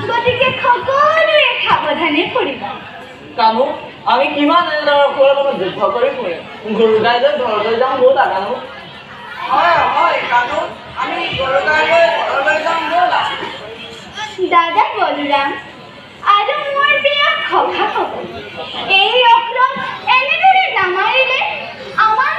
গতিকে সকলোৱে সাৱধানে ফুৰিবা। কামো আমি কিমান এনেদৰে লগত যুদ্ধ কৰি ফুৰিম গৰু গাই লৈ ঘৰলৈ যাওঁ ব'লা কামো। হয় কামো আমি গৰু গাই লৈ ঘৰলৈ যাওঁ ব'লা। দাদা বলোৰাম আৰু মোৰ প্ৰিয় সখাসকল, এই অক্ৰম এনেদৰে নামাৰিলে আমাৰ